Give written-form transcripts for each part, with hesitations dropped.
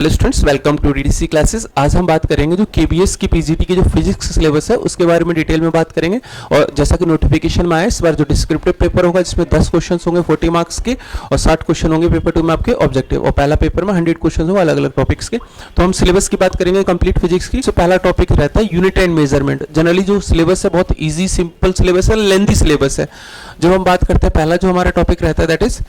Hello students, welcome to DDC classes. आज हम बात करेंगे जो केबीएस की पीजीटी की जो फिजिक्स सिलेबस है उसके बारे में डिटेल में बात करेंगे। और जैसा कि नोटिफिकेशन में आया, इस बार जो डिस्क्रिप्टिव पेपर होगा जिसमें 10 क्वेश्चन होंगे 40 मार्क्स के और 60 क्वेश्चन होंगे पेपर 2 में आपके ऑब्जेक्टिव, और पहला पेपर में 100 क्वेश्चन होगा अलग अलग टॉपिक्स के। तो हम सिलेबस की बात करेंगे कंप्लीट फिजिक्स की। तो पहला टॉपिक रहता है यूनिट एंड मेजरमेंट। जनरली जो सिलेबस है बहुत ईजी सिंपल सिलेबस है, लेंथी सिलेबस है। जब हम बात करते हैं, पहला जो हमारा टॉपिक रहता है that is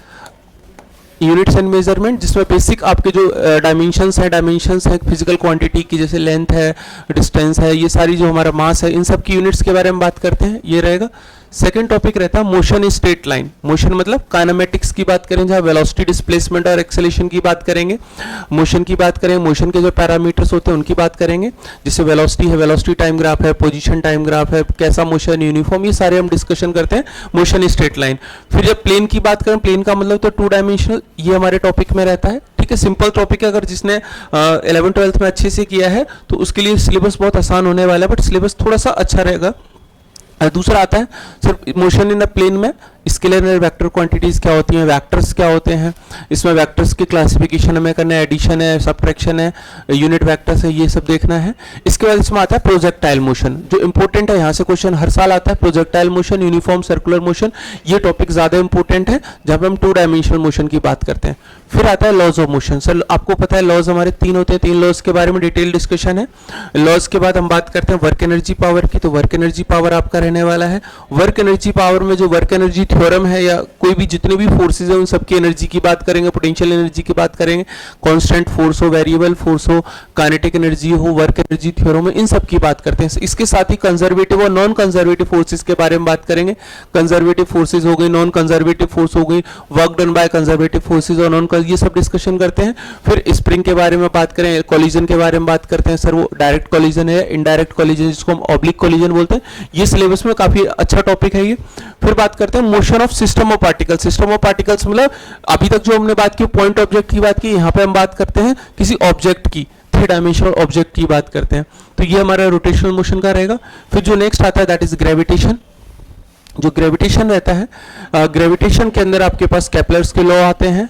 units and measurement, जिसमें बेसिक आपके जो डायमेंशंस है फिजिकल क्वांटिटी की, जैसे लेंथ है, डिस्टेंस है, ये सारी जो हमारा मास है, इन सब की यूनिट्स के बारे में बात करते हैं, ये रहेगा। सेकंड टॉपिक रहता है motion in straight line. Motion मतलब काइनेमेटिक्स की बात करें, जहाँ वेलोसिटी, डिस्प्लेसमेंट और एक्सेलेरेशन की बात करेंगे। मोशन की बात करें, मोशन के जो पैरामीटर्स होते हैं उनकी बात करेंगे, जैसे वेलोसिटी है, वेलोसिटी टाइम ग्राफ है, पोजीशन टाइम ग्राफ है, कैसा मोशन, यूनिफॉर्म, ये सारे हम डिस्कशन करते हैं मोशन इन स्ट्रेट लाइन। फिर जब प्लेन की बात करें, प्लेन का मतलब तो 2 डायमेंशनल, ये हमारे टॉपिक में रहता है। ठीक है, सिंपल टॉपिक है। अगर जिसने 11th-12th में अच्छे से किया है तो उसके लिए सिलेबस बहुत आसान होने वाला है, बट सिलेबस थोड़ा सा अच्छा रहेगा। दूसरा आता है सिर्फ मोशन इन द प्लेन में स्केलर एंड वेक्टर क्वांटिटीज क्या होती हैं, वेक्टर्स क्या होते हैं, इसमें वेक्टर्स की क्लासिफिकेशन हमें करना है, एडिशन है, सबट्रैक्शन है, यूनिट वेक्टर्स है, ये सब देखना है। इसके बाद इसमें आता है प्रोजेक्टाइल मोशन, जो इंपॉर्टेंट है, यहाँ से क्वेश्चन हर साल आता है। Projectile motion, uniform circular motion, ये टॉपिक ज्यादा इंपॉर्टेंट है जहाँ पे हम 2 डायमेंशनल मोशन की बात करते हैं। फिर आता है लॉज ऑफ मोशन। सर आपको पता है लॉज हमारे 3 होते हैं, 3 लॉज के बारे में डिटेल डिस्कशन है। लॉज के बाद हम बात करते हैं वर्क एनर्जी पावर की, तो वर्क एनर्जी पावर आपका रहने वाला है। वर्क एनर्जी पावर में जो वर्क एनर्जी थ्योरम है या कोई भी जितने भी फोर्सेज है उन सबकी एनर्जी की बात करेंगे, पोटेंशियल एनर्जी की बात करेंगे, कांस्टेंट फोर्स हो, वेरिएबल फोर्स हो, काइनेटिक एनर्जी हो, वर्क एनर्जी थ्योरम में, इन सब की बात करते हैं। इसके साथ ही कंजर्वेटिव और नॉन कंजर्वेटिव फोर्सेज के बारे में बात करेंगे। कंजर्वेटिव फोर्सेज हो गई, नॉन कंजर्वेटिव फोर्स हो गई, work done by conservative forces और नॉन, ये सब डिस्कशन करते हैं। फिर स्प्रिंग के बारे में बात करें, कॉलिजन के बारे में बात करते हैं। सर वो डायरेक्ट कॉलिजन है, इनडायरेक्ट कॉलिजन जिसको हम ऑब्लिक कॉलिजन बोलते हैं, ये सिलेबस में काफी अच्छा टॉपिक है ये। फिर बात करते हैं motion of system of particles. System of particles मतलब अभी तक जो हमने बात की पॉइंट ऑब्जेक्ट की बात की, यहाँ पे हम बात करते हैं किसी ऑब्जेक्ट की, 3 डायमेंशनल ऑब्जेक्ट की बात करते हैं। तो ये हमारा रोटेशनल मोशन का रहेगा। फिर जो नेक्स्ट आता है दैट इज ग्रेविटेशन। जो ग्रेविटेशन रहता है, ग्रेविटेशन के अंदर आपके पास केपलर्स के लॉ आते हैं,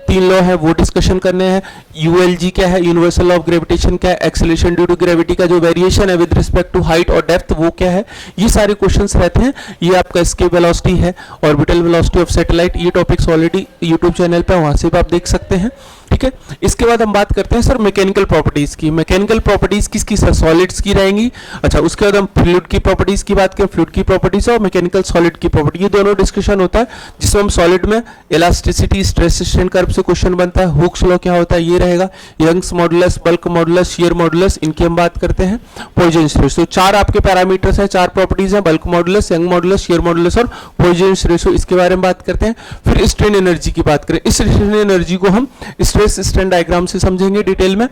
3 लॉ है वो डिस्कशन करने हैं। यूएलजी क्या है, यूनिवर्सल लॉ ऑफ ग्रेविटेशन क्या है, एक्सेलरेशन ड्यू टू ग्रेविटी का जो वेरिएशन है विद रिस्पेक्ट टू हाइट और डेप्थ वो क्या है, ये सारे क्वेश्चंस रहते हैं। ये आपका एस्केप वेलोसिटी है, ऑर्बिटल वेलोसिटी ऑफ सैटेलाइट, ये टॉपिक्स ऑलरेडी यूट्यूब चैनल पे, वहां से भी आप देख सकते हैं। ठीक है, इसके बाद हम बात करते हैं सर मैकेनिकल प्रॉपर्टीज की। मैकेनिकल प्रॉपर्टीज किसकी सर, सॉलिड्स की रहेंगी। अच्छा, उसके बाद हम फ्लूइड की प्रॉपर्टीज की बात करें, फ्लूइड की प्रॉपर्टीज और मैकेनिकल सॉलिड की प्रॉपर्टी, ये दोनों डिस्कशन होता है। जिसमें हम सॉलिड में इलास्टिसिटी, स्ट्रेस स्ट्रेन कर्व से क्वेश्चन बनता है, हुक्स लॉ क्या होता है ये रहेगा, Young's modulus, bulk modulus, shear modulus, इनकी हम बात करते हैं। पॉइजन रेशो, 4 आपके पैरामीटर्स हैं, 4 प्रॉपर्टीज हैं, bulk modulus, young modulus, shear modulus और पॉइजन रेशो, इसके बारे में बात करते हैं। फिर स्ट्रेन एनर्जी की बात करें, इस स्ट्रेन एनर्जी को हम स्ट्रेस स्ट्रेन डायग्राम से समझेंगे डिटेल में।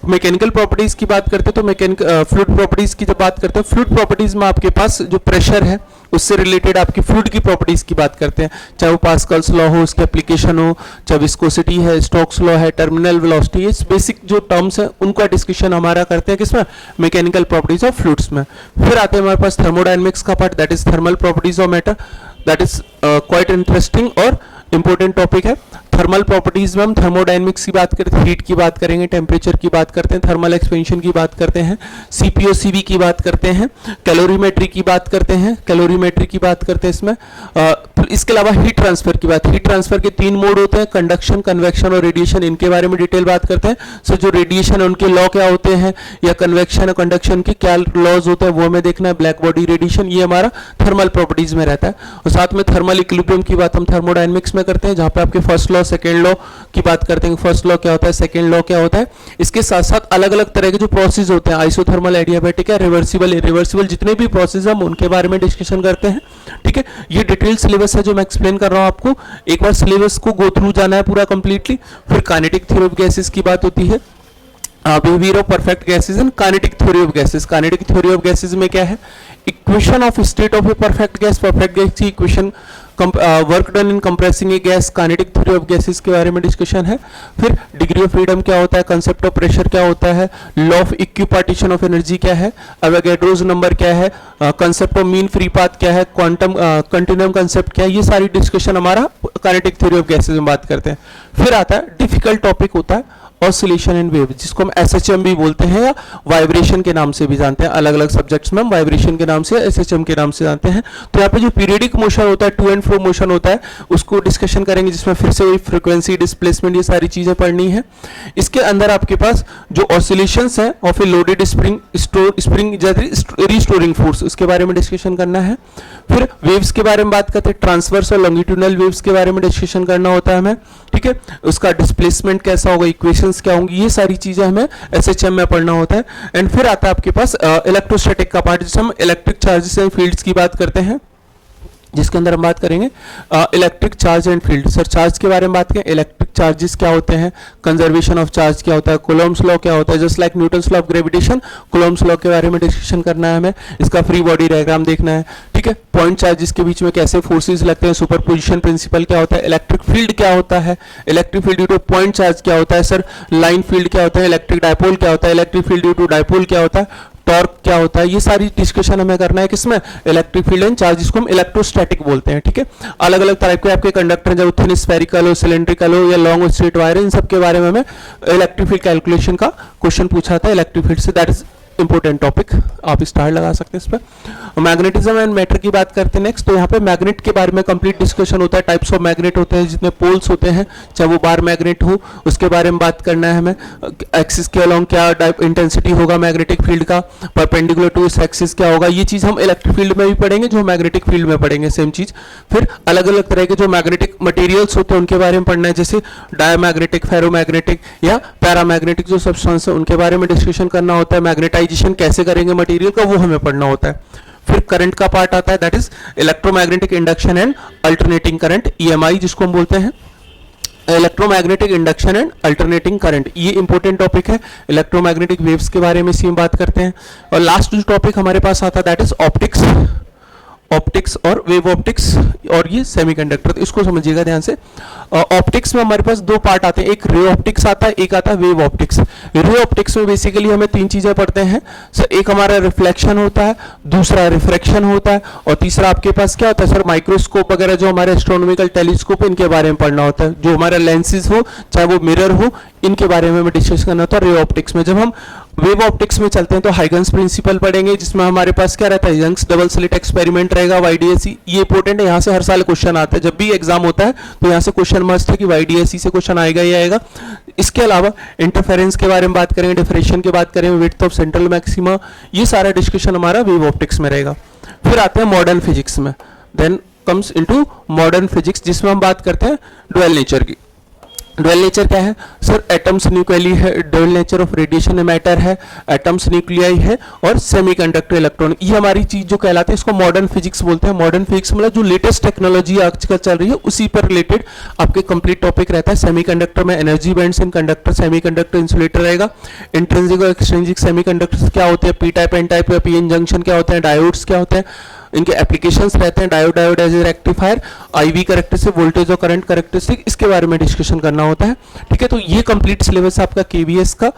मैकेनिकल प्रॉपर्टीज की बात करते हैं तो मैकेनिकल फ्लूइड प्रॉपर्टीज की जब बात करते हैं, फ्लूइड प्रॉपर्टीज में आपके पास जो प्रेशर है उससे रिलेटेड आपकी फ्लूइड की प्रॉपर्टीज की बात करते हैं, चाहे वो पास्कल्स लॉ हो, उसकी एप्लीकेशन हो, चाहे विस्कोसिटी है, स्टोक्स लॉ है, टर्मिनल वेलोसिटी, ये बेसिक जो टर्म्स है उनका डिस्कशन हमारा करते हैं किसमें, मैकेनिकल प्रॉपर्टीज ऑफ फ्लूइड्स में। फिर आते हैं हमारे पास थर्मोडायनेमिक्स का part, that is thermal properties of matter, that is quite interesting और इंपॉर्टेंट टॉपिक है। थर्मल प्रॉपर्टीज में हम थर्मोडायनेमिक्स की बात करते हैं, हीट की बात करेंगे, टेम्परेचर की बात करते हैं, थर्मल एक्सपेंशन की बात करते हैं, सीपीओ सीवी की बात करते हैं, कैलोरीमेट्री की बात करते हैं, कैलोरीमेट्री की बात करते हैं इसमें। इसके अलावा हीट ट्रांसफर की बात, हीट ट्रांसफर के 3 मोड होते हैं, कंडक्शन, कन्वेक्शन और रेडिएशन, इनके बारे में डिटेल बात करते हैं। सो जो रेडिएशन है उनके लॉ क्या होते हैं, या कन्वेक्शन और कंडक्शन के क्या लॉज होते हैं वो हमें देखना है। ब्लैक बॉडी रेडिएशन, ये हमारा थर्मल प्रॉपर्टीज में रहता है। और साथ में थर्मल इक्विलिब्रियम की बात हम थर्मोडायनेमिक्स में करते हैं, जहां पे आपके फर्स्ट लॉ, सेकेंड लॉ की बात करते हैं, फर्स्ट लॉ क्या होता है, सेकेंड लॉ क्या होता है। इसके साथ साथ अलग अलग तरह के जो प्रोसेस होते हैं, आइसोथर्मल, एडियाबैटिक है, रिवर्सिबल, इरिवर्सिबल, जितने भी प्रोसेस हम उनके बारे में डिस्कशन करते हैं। ठीक है, ये डिटेल सिलेबस है जो मैं एक्सप्लेन कर रहा हूं आपको। एक बार सिलेबस को गो थ्रू जाना है पूरा कंप्लीटली। फिर काइनेटिक थ्योरी ऑफ गैसेस की बात होती है, behaviour of perfect gases and kinetic theory of gases. Kinetic theory of gases में क्या है, equation of state of a perfect gas, perfect gas की equation, work done in compressing a gas, kinetic theory of gases के बारे में discussion है। फिर degree of freedom क्या होता है, कंसेप्ट ऑफ प्रेशर क्या होता है, law of equipartition of energy क्या है, अवोगाड्रोस नंबर क्या है, concept of mean free path क्या है, क्वांटम कंटिन्यूम कंसेप्ट क्या है, ये सारी डिस्कशन हमारा काइनेटिक थ्योरी ऑफ गैसेस में बात करते हैं। फिर आता है डिफिकल्ट टॉपिक होता है ऑसिलेशन एंड वेव, जिसको हम एसएचएम भी बोलते हैं या वाइब्रेशन के नाम से भी जानते हैं। अलग अलग सब्जेक्ट्स में हम वाइब्रेशन के नाम से एसएचएम के नाम से जानते हैं। तो यहाँ पे जो पीरियडिक मोशन होता है, टू एंड फ्रो मोशन होता है, उसको डिस्कशन करेंगे, जिसमें फिर से वही फ्रीक्वेंसी, डिस्प्लेसमेंट, ये सारी चीजें पढ़नी है। इसके अंदर आपके पास जो ऑसिलेशंस है और फिर लोडेड स्प्रिंग रिस्टोरिंग फोर्स, उसके बारे में डिस्कशन करना है। फिर वेव्स के बारे में बात करते हैं, ट्रांसवर्स और लॉन्गिट्यूडनल वेव्स के बारे में डिस्कशन करना होता है हमें, ठीक है। उसका डिस्प्लेसमेंट कैसा होगा, इक्वेशंस क्या होंगी, ये सारी चीजें हमें एसएचएम में पढ़ना होता है। एंड फिर आता है आपके पास इलेक्ट्रोस्टैटिक का पार्ट, जिसमें हम इलेक्ट्रिक चार्जेस एंड फील्ड्स की बात करते हैं, जिसके अंदर हम बात करेंगे electric charge and field. Sir charge के बारे में बात करें, इलेक्ट्रिक चार्जेस क्या होते हैं, कंजर्वेशन ऑफ चार्ज क्या होता है, कूलम्ब्स लॉ क्या होता है, just like Newton's law of gravitation, Coulomb's law के बारे में डिस्कशन करना है हमें। इसका फ्री बॉडी डायग्राम देखना है, ठीक है। पॉइंट चार्जेस के बीच में कैसे फोर्सेस लगते हैं, सुपरपोजिशन प्रिंसिपल क्या होता है, इलेक्ट्रिक फील्ड क्या होता है, electric field due two point charge क्या होता है, सर लाइन फील्ड क्या होता है, इलेक्ट्रिक डायपोल क्या होता है, electric field due to dipole क्या होता है, टॉर्क क्या होता है, ये सारी डिस्कशन हमें करना है किसमें, इलेक्ट्रिक फील्ड एंड चार्ज, जिसको हम इलेक्ट्रोस्टैटिक बोलते हैं, ठीक है। अलग अलग तरह के आपके कंडक्टर, जब थिन स्फेरिकल हो, सिलेंड्रिकल हो या लॉन्ग स्ट्रेट वायर, इन सब के बारे में हमें इलेक्ट्रिक फील्ड कैलकुलेशन का क्वेश्चन पूछा था इलेक्ट्रिक फील्ड से, दैट इज इंपॉर्टेंट टॉपिक, आप स्टार लगा सकते हैं इस पर। मैग्नेटिज्म एंड मैटर की बात करते हैं नेक्स्ट। तो यहाँ पे मैग्नेट के बारे में कंप्लीट डिस्कशन होता है, टाइप्स ऑफ मैग्नेट होते हैं, जितने पोल्स होते हैं, चाहे वो बार मैग्नेट हो, उसके बारे में बात करना है हमें। एक्सिस के अलोंग क्या इंटेंसिटी होगा मैग्नेटिक फील्ड का, परपेंडिकुलर टू इस एक्सिस क्या होगा, ये चीज हम इलेक्ट्रिक फील्ड में भी पढ़ेंगे, जो मैग्नेटिक फील्ड में पढ़ेंगे सेम चीज। फिर अलग अलग तरह के जो मैग्नेटिक मटेरियल्स होते हैं उनके बारे में पढ़ना है, जैसे डायमैग्नेटिक, फेरोमैग्नेटिक या पैरामैग्नेटिक जो सब्सटेंस है उनके बारे में डिस्कशन करना होता है। मैग्नेटाइजेशन कैसे करेंगे मटेरियल का, वो हमें पढ़ना होता है। फिर करंट का पार्ट आता है, that is electromagnetic induction and alternating current, EMI जिसको हम बोलते हैं, electromagnetic induction and alternating current, ये इंपॉर्टेंट टॉपिक है। इलेक्ट्रोमैग्नेटिक वेव्स के बारे में हम बात करते हैं। और लास्ट जो टॉपिक हमारे पास आता है दैट इज ऑप्टिक्स, ऑप्टिक्स और वेव ऑप्टिक्स और ये सेमीकंडक्टर, तो इसको समझिएगा ध्यान से। ऑप्टिक्स में हमारे पास दो पार्ट आते हैं, एक रे ऑप्टिक्स आता है, एक आता है वेव ऑप्टिक्स। रे ऑप्टिक्स में बेसिकली हमें तीन चीजें पढ़ते हैं सर, एक हमारा रिफ्लेक्शन होता है, दूसरा रिफ्रैक्शन होता है, और तीसरा आपके पास क्या होता है सर, माइक्रोस्कोप वगैरह जो हमारे एस्ट्रोनॉमिकल टेलीस्कोप, इनके बारे में पढ़ना होता है। जो हमारे लेंसेज हो, चाहे वो मिरर हो, इनके बारे में हमें डिस्कस करना होता है रे ऑप्टिक्स में। जब हम वेव ऑप्टिक्स में चलते हैं तो हाइगन्स प्रिंसिपल पढ़ेंगे, जिसमें हमारे पास क्या रहता है, यंग्स डबल स्लिट एक्सपेरिमेंट रहेगा, वाईडीएसई, ये इंपॉर्टेंट है, यहाँ से हर साल क्वेश्चन आता है, जब भी एग्जाम होता है तो यहाँ से क्वेश्चन मस्ट है कि वाईडीएसई से क्वेश्चन आएगा ही आएगा। इसके अलावा इंटरफेरेंस के बारे में बात करेंगे, डिफरेंशिएशन की बात करेंगे, विड्थ ऑफ सेंट्रल मैक्सिमा, ये सारा डिस्कशन हमारा वेव ऑप्टिक्स में रहेगा। फिर आते हैं मॉडर्न फिजिक्स में, then comes into modern physics, जिसमें हम बात करते हैं ड्वेल नेचर की। ड्वेल नेचर क्या है सर, एटम्स न्यूक्लियाई है, dual nature of radiation matter है, एटम्स न्यूक्लियाई है, और सेमीकंडक्टर इलेक्ट्रॉनिक, ये हमारी चीज जो कहलाती है, इसको मॉडर्न फिजिक्स बोलते हैं। मॉडर्न फिजिक्स मतलब जो लेटेस्ट टेक्नोलॉजी आजकल चल रही है उसी पर रिलेटेड आपके कंप्लीट टॉपिक रहता है। सेमीकंडक्टर में एनर्जी बैंड्स इन कंडक्टर, सेमीकंडक्टर इंसुलेटर रहेगा। इंट्रिंसिक और एक्सट्रिंसिक सेमीकंडक्टर्स क्या होते हैं, पी टाइप, एन टाइप या पीएन जंक्शन क्या होते हैं, डायोड्स क्या होते हैं, इनके एप्लीकेशंस रहते हैं, diode as a rectifier, IV characteristic, voltage और करंट कैरेक्टरिस्टिक, इसके बारे में डिस्कशन करना होता है, ठीक है। तो ये कंप्लीट सिलेबस आपका केवीएस का